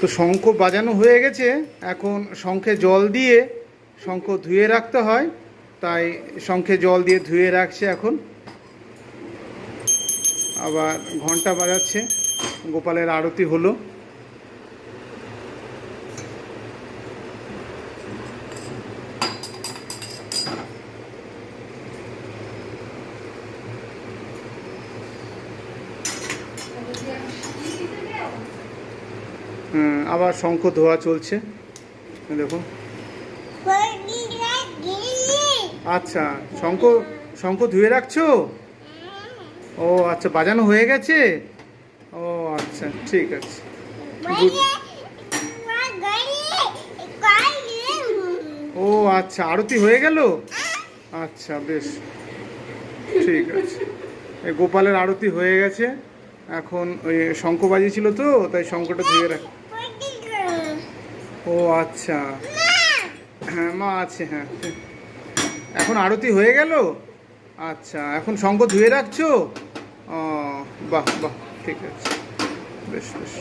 তো শঙ্খ বাজানো হয়ে গেছে, এখন শঙ্খে জল দিয়ে শঙ্খ ধুয়ে রাখতে হয়, তাই শঙ্খে জল দিয়ে ধুয়ে রাখছে। এখন আবার ঘন্টা বাজাচ্ছে, গোপালের আরতি হলো। আবার শঙ্খ ধোয়া চলছে, দেখুন। আচ্ছা, শঙ্খ শঙ্খ ধুয়ে রাখছো? ও আচ্ছা, বাজানো হয়ে গেছে। ও আচ্ছা, ঠিক আছে। ও আচ্ছা, আরতি হয়ে গেল। আচ্ছা, বেশ, ঠিক আছে। এই গোপালের আরতি হয়ে গেছে। এখন ওই শঙ্খ বাজিয়েছিল তো, তাই শঙ্খটা ধুয়ে রাখ। ও আচ্ছা, হ্যাঁ মা আছে, হ্যাঁ। এখন আরতি হয়ে গেল। আচ্ছা, এখন শঙ্খ ধুয়ে রাখছো। ও বাহ বাহ, ঠিক আছে, বেশ বেশ।